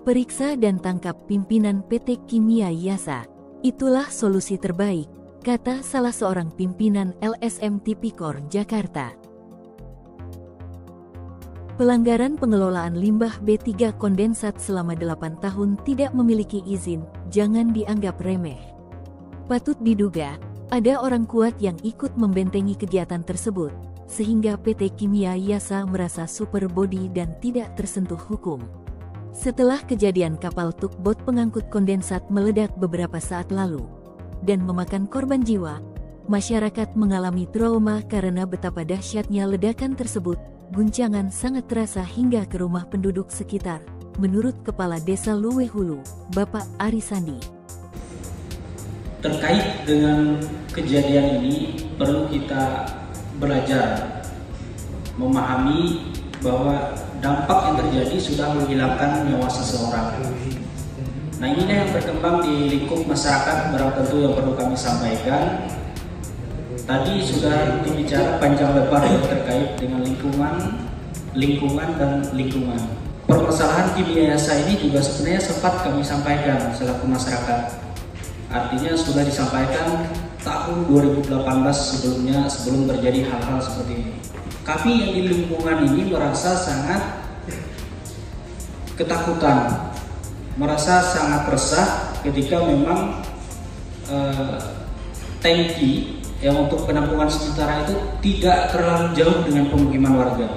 Periksa dan tangkap pimpinan PT Kimia Yasa. Itulah solusi terbaik, kata salah seorang pimpinan LSM Tipikor Jakarta. Pelanggaran pengelolaan limbah B3 kondensat selama 8 tahun tidak memiliki izin, jangan dianggap remeh. Patut diduga, ada orang kuat yang ikut membentengi kegiatan tersebut, sehingga PT Kimia Yasa merasa super body dan tidak tersentuh hukum. Setelah kejadian kapal tugboat pengangkut kondensat meledak beberapa saat lalu dan memakan korban jiwa, masyarakat mengalami trauma karena betapa dahsyatnya ledakan tersebut. Guncangan sangat terasa hingga ke rumah penduduk sekitar, menurut Kepala Desa Luwehulu, Bapak Arisandi. Terkait dengan kejadian ini, perlu kita belajar memahami bahwa dampak yang terjadi sudah menghilangkan nyawa seseorang. Nah, inilah yang berkembang di lingkup masyarakat, barang tentu yang perlu kami sampaikan. Tadi sudah dibicara panjang lebar terkait dengan lingkungan dan lingkungan. Permasalahan Kimia Yasa ini juga sebenarnya sempat kami sampaikan selaku masyarakat. Artinya sudah disampaikan tahun 2018 sebelum terjadi hal-hal seperti ini. Kami yang di lingkungan ini merasa sangat ketakutan, merasa sangat resah ketika memang tangki yang untuk penampungan sementara itu tidak terlalu jauh dengan pemukiman warga.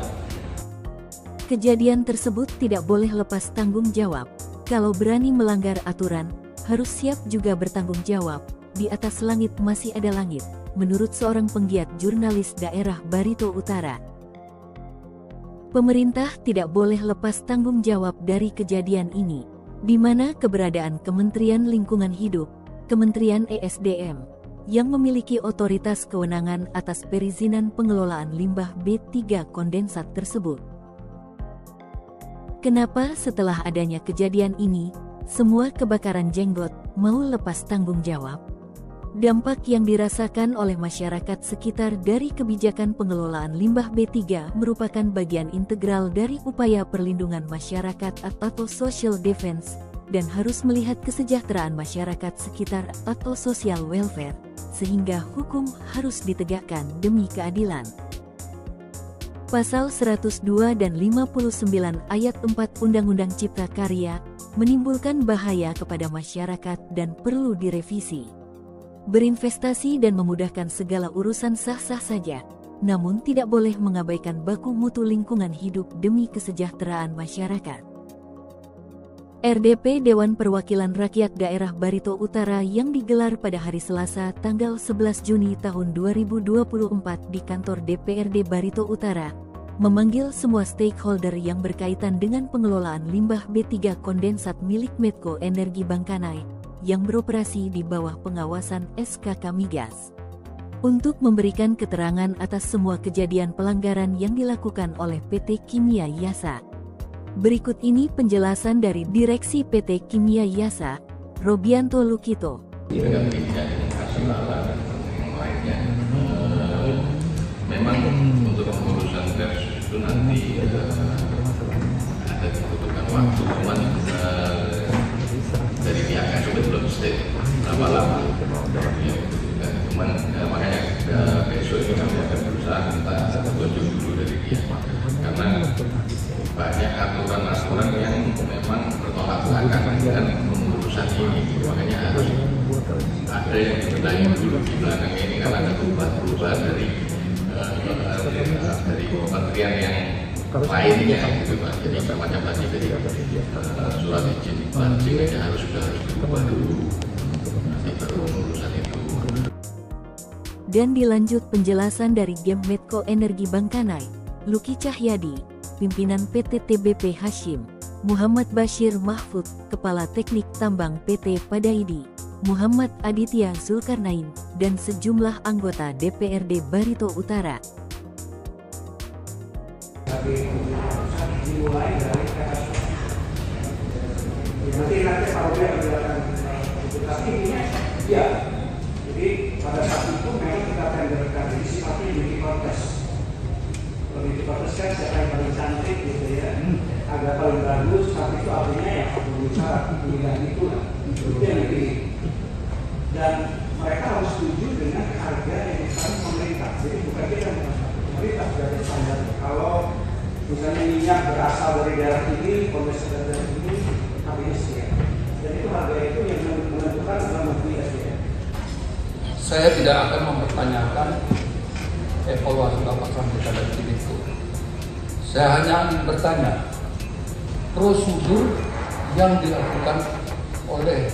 Kejadian tersebut tidak boleh lepas tanggung jawab. Kalau berani melanggar aturan, harus siap juga bertanggung jawab. Di atas langit masih ada langit, menurut seorang penggiat jurnalis daerah Barito Utara. Pemerintah tidak boleh lepas tanggung jawab dari kejadian ini, di mana keberadaan Kementerian Lingkungan Hidup, Kementerian ESDM, yang memiliki otoritas kewenangan atas perizinan pengelolaan limbah B3 kondensat tersebut. Kenapa setelah adanya kejadian ini, semua kebakaran jenggot mau lepas tanggung jawab? Dampak yang dirasakan oleh masyarakat sekitar dari kebijakan pengelolaan limbah B3 merupakan bagian integral dari upaya perlindungan masyarakat atau social defense, dan harus melihat kesejahteraan masyarakat sekitar atau social welfare, sehingga hukum harus ditegakkan demi keadilan. Pasal 102 dan 59 ayat 4 Undang-Undang Cipta Karya menimbulkan bahaya kepada masyarakat dan perlu direvisi. Berinvestasi dan memudahkan segala urusan sah-sah saja, namun tidak boleh mengabaikan baku mutu lingkungan hidup demi kesejahteraan masyarakat. RDP Dewan Perwakilan Rakyat Daerah Barito Utara yang digelar pada hari Selasa tanggal 11 Juni tahun 2024 di kantor DPRD Barito Utara, memanggil semua stakeholder yang berkaitan dengan pengelolaan limbah B3 kondensat milik Medco Energi Bangkanai, yang beroperasi di bawah pengawasan SKK Migas, untuk memberikan keterangan atas semua kejadian pelanggaran yang dilakukan oleh PT Kimia Yasa. Berikut ini penjelasan dari Direksi PT Kimia Yasa, Robianto Lukito. Memang untuk pengurusan versus itu nanti ada dibutuhkan waktu, cuman dari pihak KSP belum state berapa lama ya, cuman makanya besok ini kami akan berusaha minta petunjuk dulu dari dia, karena banyak aturan-aturan yang memang bertolak belakang dengan pengurusan ini, makanya harus ada yang dibenahi dulu di belakang ini, karena ada perubahan-perubahan dari kementerian yang lainnya gitu Pak. Jadi macam tadi surat izin pancing aja harus diubah dulu, nanti baru urusan itu. Dan dilanjut penjelasan dari GEM Medco Energi Bangkanai, Luki Cahyadi, pimpinan PT TBP Hashim, Muhammad Bashir Mahfud, Kepala Teknik Tambang PT Padaidi, Muhammad Aditya Zulkarnain, dan sejumlah anggota DPRD Barito Utara. Dimulai dari nanti Pak Robi akan tapi ini ya, jadi pada saat itu memang kita tenderkan di sini tapi di protes kan siapa yang paling cantik gitu ya. agak paling bagus, tapi itu artinya ya memenuhi syarat pemilihan itu lah. Itu yang dipilih. Dan mereka harus setuju dengan harga yang ditetapkan pemerintah. Jadi bukan kita yang menetapkan, pemerintah sudah standar. Kalau misalnya minyak berasal dari daerah ini, kondensat dari daerah ini, harganya sekian. Dan itu harga itu yang menentukan adalah menteri SDM. Saya tidak akan mempertanyakan evaluasi Bapak sampai pada titik itu. Saya hanya ingin bertanya, prosedur yang dilakukan oleh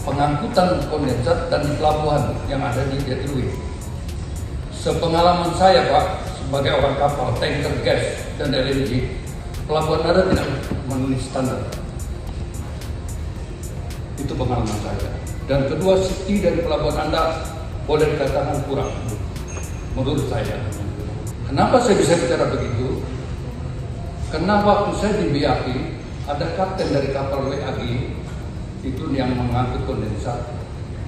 pengangkutan kondensat dan pelabuhan yang ada di Jatiluwi. Sepengalaman saya, Pak, sebagai orang kapal, tanker gas dan LNG, pelabuhan Anda tidak memenuhi standar. Itu pengalaman saya. Dan kedua, safety dari pelabuhan Anda boleh dikatakan kurang, menurut saya. Kenapa saya bisa bicara begitu? Karena waktu saya di BAG, ada kapten dari kapal WAG, itu yang mengangkut kondensat,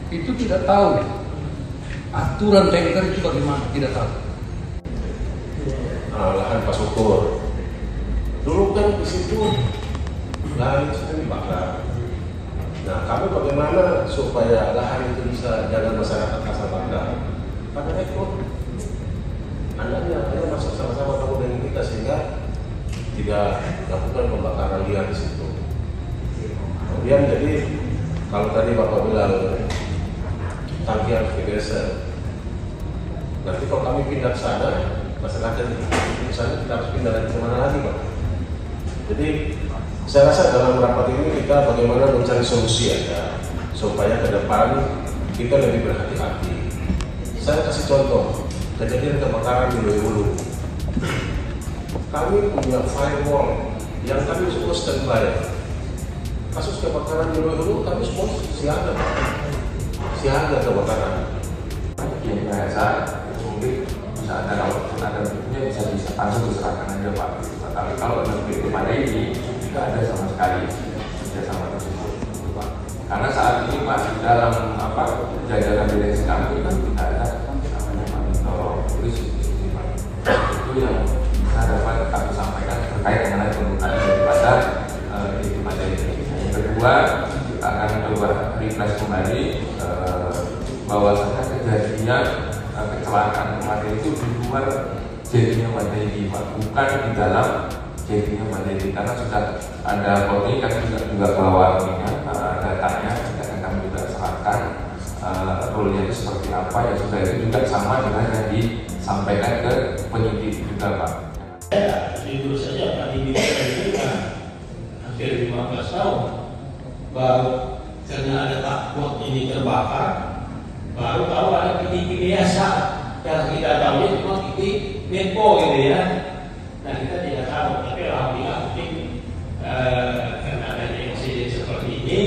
itu tidak tahu aturan tanker itu bagaimana, tidak tahu. Lahan Pak Syukur, dulu kan di situ lahan itu kan dibakar. Nah, kami bagaimana supaya lahan itu bisa jangan masyarakat asal bakar? Pada ekor, Anda masuk sama-sama kamu dengan kita sehingga tidak lakukan pembakaran liar di situ. Kemudian jadi kalau tadi Bapak bilang tangki harus digeser, nanti kalau kami pindah ke sana, masyarakat di sana kita harus pindah lagi kemana lagi, Pak? Jadi saya rasa dalam rapat ini kita bagaimana mencari solusi aja supaya ke depan kita lebih berhati-hati. Saya kasih contoh kejadian kebakaran di Hulu. Kami punya firewall yang kami semua standby. Kasus kebakaran di Hulu kami semua siaga kebakaran. Yang biasa mungkin bisa ada, kalau ada bentuknya bisa langsung diserahkan aja Pak. Tapi kalau lebih kepada ini tidak ada sama sekali kerjasama tersebut, Pak. Karena saat ini Pak di dalam jajaran direksi kami kan tidak ada namanya monitor polisi di Pak. Itu yang bisa dapat kami sampaikan terkait dengan penggunaan daripada ini. Yang kedua, kita akan coba refresh kembali bahwasanya kejadian kecelakaan kemarin itu di luar jadinya pada ini, Pak, bukan di dalam jadinya pada ini, karena sudah ada komunikasi juga bahwa datanya akan kami juga serahkan role-nya itu seperti apa, ya sudah itu juga sama dengan yang disampaikan ke penyidik juga, Pak. Jujur saja Pak Didi itu kan hampir 15 tahun baru karena ada takut ini terbakar, baru tahu ada titik biasa yang kita tahu cuma titik Menko gitu ya. Nah kita tidak tahu, tapi alhamdulillah mungkin karena adanya insiden seperti ini,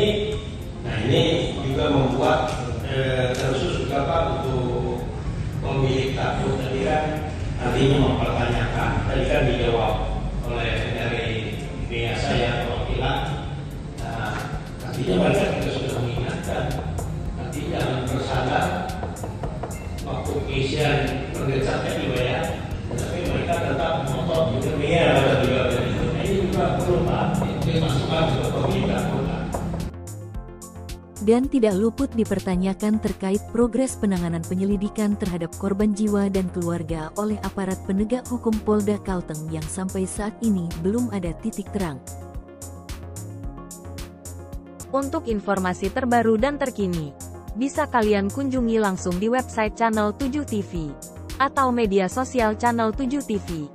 nah ini juga membuat terus juga Pak untuk pemilik takut tadi kan artinya mempertanyakan, tadi kan dijawab oleh dari pihak saya perwakilan. Artinya mereka juga sudah mengingatkan, nanti jangan bersandar waktu isian pengesatnya dibayar, tapi mereka tetap ngotot juga bayar pada juga itu. Nah ini juga perlu Pak, itu masukan juga pemerintah kota. Dan tidak luput dipertanyakan terkait progres penanganan penyelidikan terhadap korban jiwa dan keluarga oleh aparat penegak hukum Polda Kalteng yang sampai saat ini belum ada titik terang. Untuk informasi terbaru dan terkini, bisa kalian kunjungi langsung di website Channel 7 TV atau media sosial Channel 7 TV.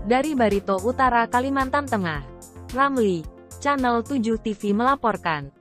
Dari Barito Utara, Kalimantan Tengah, Ramli, Channel 7 TV melaporkan.